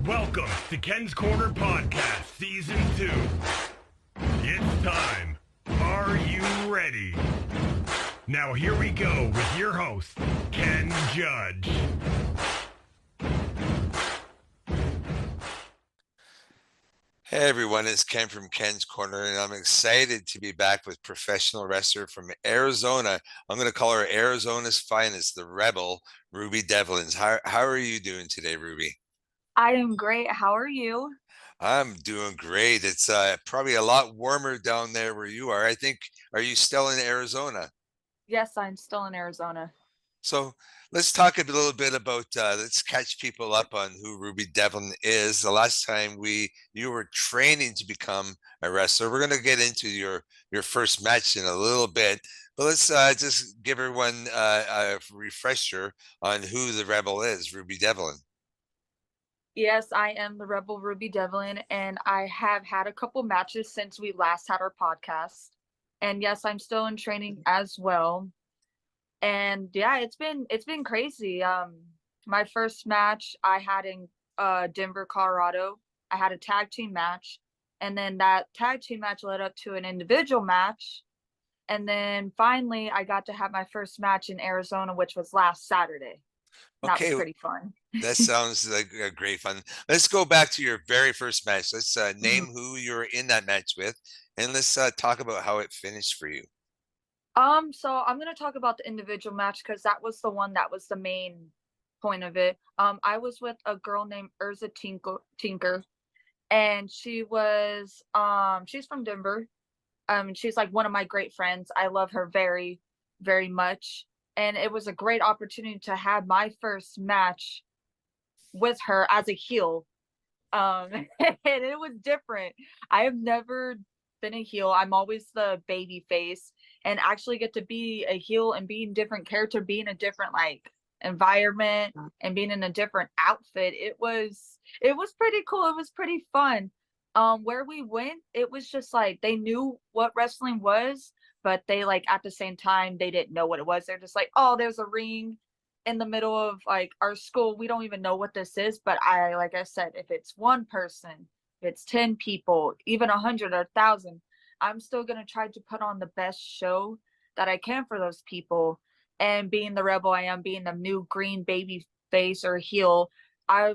Welcome to Ken's Corner Podcast, Season 2. It's time. Are you ready? Now here we go with your host, Ken Judge. Hey everyone, it's Ken from Ken's Corner, and I'm excited to be back with professional wrestler from Arizona. I'm going to call her Arizona's finest, the Rebel Rubi Devlin. How are you doing today, Ruby? I am great. How are you? I'm doing great. It's probably a lot warmer down there where you are. I think, are you still in Arizona? Yes, I'm still in Arizona. So let's talk a little bit about let's catch people up on who Ruby Devlin is. The last time you were training to become a wrestler. We're going to get into your first match in a little bit, but let's just give everyone a refresher on who the Rebel is, Ruby Devlin. Yes, I am the Rebel Rubi Devlin, and I have had a couple matches since we last had our podcast. And yes, I'm still in training as well. And yeah, it's been crazy. My first match I had in Denver, Colorado. I had a tag team match, and then that tag team match led up to an individual match. And then finally I got to have my first match in Arizona, which was last Saturday. That was Okay, pretty fun. that sounds like a great fun. Let's go back to your very first match. Let's Mhm. name who you were in that match with, and let's talk about how it finished for you. So I'm gonna talk about the individual match because that was the one that was the main point of it. I was with a girl named Urza Tinker, and she's from Denver. She's like one of my great friends. I love her very, very much. And it was a great opportunity to have my first match with her as a heel. And it was different. I have never been a heel. I'm always the baby face, and actually get to be a heel and be in different character, be in a different like environment and being in a different outfit. It was pretty cool. It was pretty fun. Where we went, it was just like they knew what wrestling was, but they like at the same time they didn't know what it was. They're just like, oh, there's a ring in the middle of like our school. We don't even know what this is, but like I said, if it's one person, if it's 10 people, even 100 or 1,000, I'm still going to try to put on the best show that I can for those people. And being the rebel I am, being the new green baby face or heel, I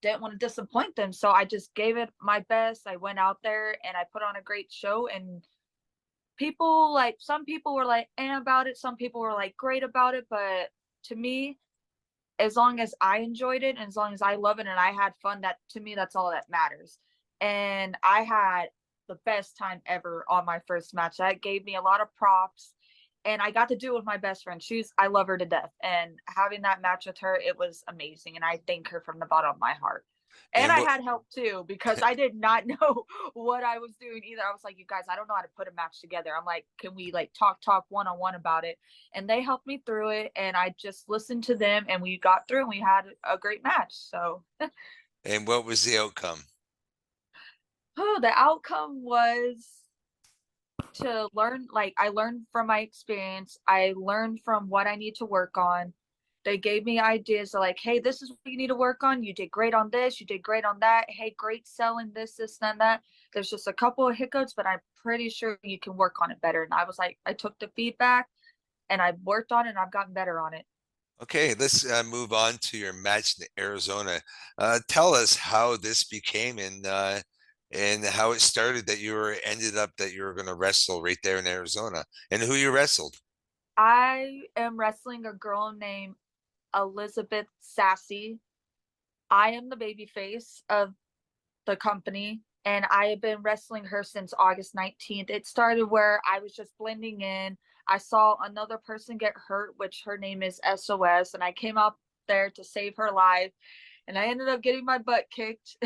didn't want to disappoint them, so I just gave it my best. I went out there and I put on a great show, and people like some people were like about it, some people were like great about it, but to me, as long as I enjoyed it and as long as I love it and I had fun, that to me that's all that matters. And I had the best time ever on my first match. That gave me a lot of props, and I got to do it with my best friend. I love her to death, and having that match with her, it was amazing, and I thank her from the bottom of my heart. And And I what had help too because I did not know what I was doing either. I was like, you guys, I don't know how to put a match together. I'm like, can we like talk one on one about it? And they helped me through it, and I just listened to them, and we got through and we had a great match. So and what was the outcome? oh, the outcome was to learn. Like, I learned from my experience, I learned from what I need to work on. They gave me ideas of like, hey, this is what you need to work on. You did great on this, you did great on that. Hey, great selling this and that. There's just a couple of hiccups, but I'm pretty sure you can work on it better. And I was like, I took the feedback and I worked on it and I've gotten better on it. Okay, let's move on to your match in Arizona. Tell us how this became and how it started that ended up that you were going to wrestle right there in Arizona and who you wrestled. I am wrestling a girl named Elizabeth Sassy. I am the baby face of the company, and I have been wrestling her since August 19th. It started where I was just blending in. I saw another person get hurt, which her name is SOS, and I came up there to save her life. And I ended up getting my butt kicked,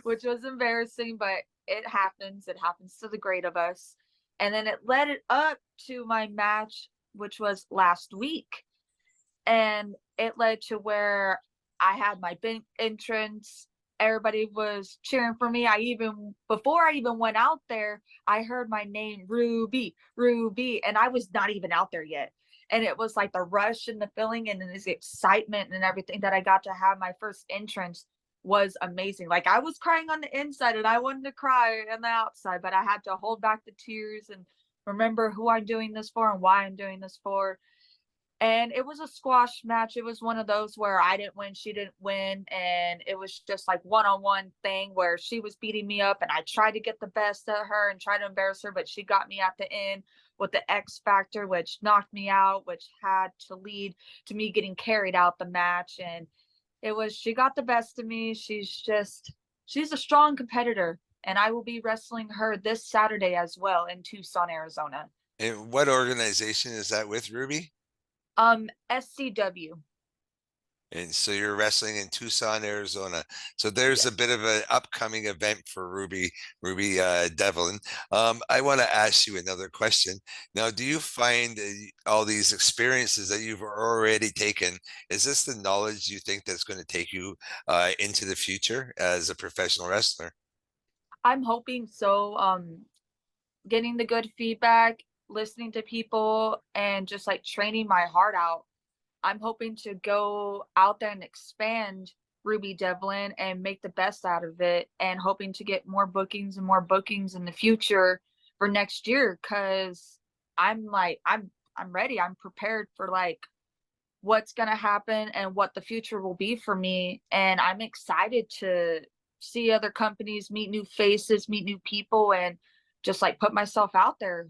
which was embarrassing, but it happens. It happens to the great of us. And then it led it up to my match, which was last week. And it led to where I had my entrance. Everybody was cheering for me. Before I even went out there, I heard my name, Ruby, Ruby, and I was not even out there yet. And it was like the rush and the feeling and this excitement and everything that I got to have my first entrance was amazing. Like, I was crying on the inside and I wanted to cry on the outside, but I had to hold back the tears and remember who I'm doing this for and why I'm doing this for. And it was a squash match. It was one of those where I didn't win, she didn't win, and it was just like one-on-one thing where she was beating me up and I tried to get the best of her and try to embarrass her, but she got me at the end with the X factor, which knocked me out, which had to lead to me getting carried out the match. And she got the best of me. She's a strong competitor, and I will be wrestling her this Saturday as well in Tucson, Arizona. And what organization is that with, Ruby? SCW. And so you're wrestling in Tucson, Arizona. So there's a bit of an upcoming event for Ruby Devlin. I want to ask you another question. Now, do you find all these experiences that you've already taken, is this the knowledge you think that's going to take you into the future as a professional wrestler? I'm hoping so. Getting the good feedback, listening to people, and just like training my heart out. I'm hoping to go out there and expand Rubi Devlin and make the best out of it, and hoping to get more bookings and more bookings in the future for next year. Cause I'm ready. I'm prepared for like what's going to happen and what the future will be for me. And I'm excited to see other companies, meet new faces, meet new people, and just like put myself out there.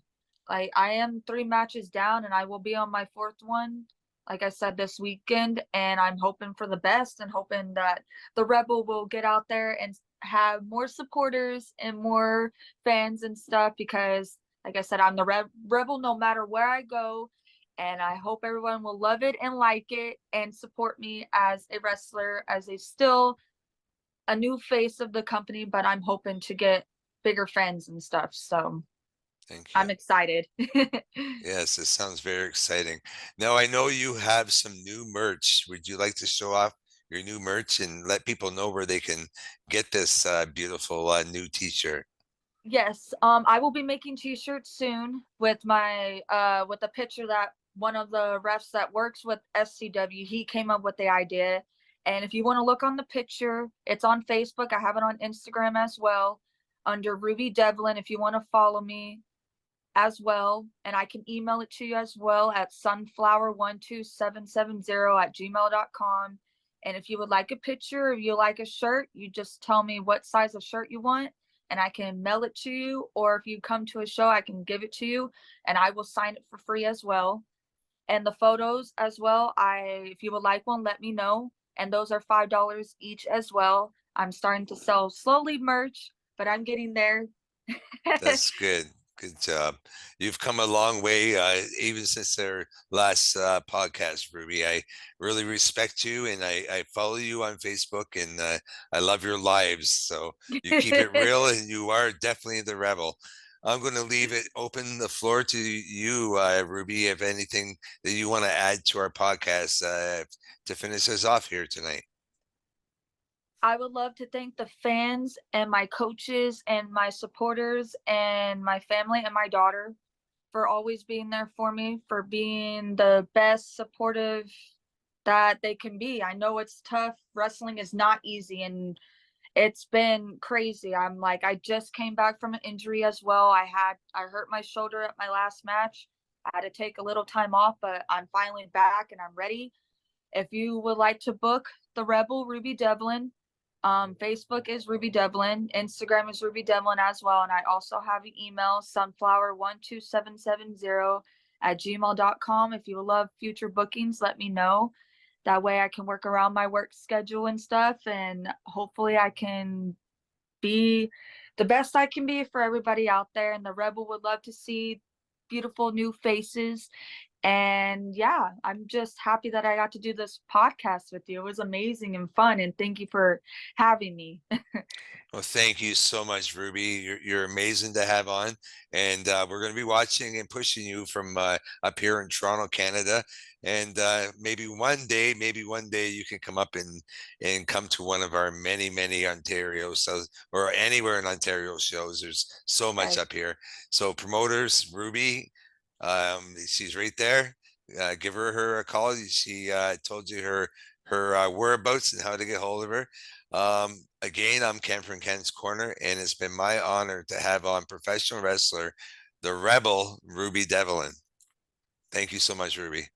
Like, I am 3 matches down and I will be on my 4th one, like I said, this weekend. And I'm hoping for the best and hoping that the Rebel will get out there and have more supporters and more fans and stuff, because like I said, I'm the Rebel no matter where I go. And I hope everyone will love it and like it and support me as a wrestler, as a new face of the company, but I'm hoping to get bigger fans and stuff. So Thank you. I'm excited. Yes, it sounds very exciting. Now, I know you have some new merch. Would you like to show off your new merch and let people know where they can get this beautiful new t-shirt? Yes, I will be making t-shirts soon with with a picture that one of the refs that works with SCW, he came up with the idea. And if you want to look on the picture, it's on Facebook. I have it on Instagram as well under Rubi Devlin if you want to follow me as well. And I can email it to you as well at sunflower12770@gmail.com. And if you would like a picture, if you like a shirt, you just tell me what size of shirt you want and I can mail it to you. Or if you come to a show, I can give it to you and I will sign it for free as well. And the photos as well, if you would like one, let me know. And those are $5 each as well. I'm starting to sell slowly merch, but I'm getting there. That's good. Good job. You've come a long way, even since their last podcast, Ruby. I really respect you, and I follow you on Facebook, and I love your lives. So you keep it real, and you are definitely the rebel. I'm going to leave it open the floor to you, Ruby, if anything that you want to add to our podcast to finish us off here tonight. I would love to thank the fans and my coaches and my supporters and my family and my daughter for always being there for me, for being the best supportive that they can be. I know it's tough. Wrestling is not easy and it's been crazy. I just came back from an injury as well. I hurt my shoulder at my last match. I had to take a little time off, but I'm finally back and I'm ready. If you would like to book the Rebel Rubi Devlin, Facebook is Rubi Devlin, Instagram is Rubi Devlin as well. And I also have an email, sunflower12770@gmail.com. If you love future bookings, let me know. That way I can work around my work schedule and stuff. And hopefully I can be the best I can be for everybody out there. And the Rebel would love to see beautiful new faces. And yeah, I'm just happy that I got to do this podcast with you. It was amazing and fun. And thank you for having me. Well, thank you so much, Ruby. You're amazing to have on, and we're going to be watching and pushing you from up here in Toronto, Canada. And maybe one day you can come up and come to one of our many Ontario shows or anywhere in Ontario shows. There's so much Yes. up here. So promoters, Ruby, she's right there. Give her a call. She told you her her whereabouts and how to get hold of her. Again, I'm Ken from Ken's Corner, and it's been my honor to have on professional wrestler, the Rebel Rubi Devlin. Thank you so much, Ruby.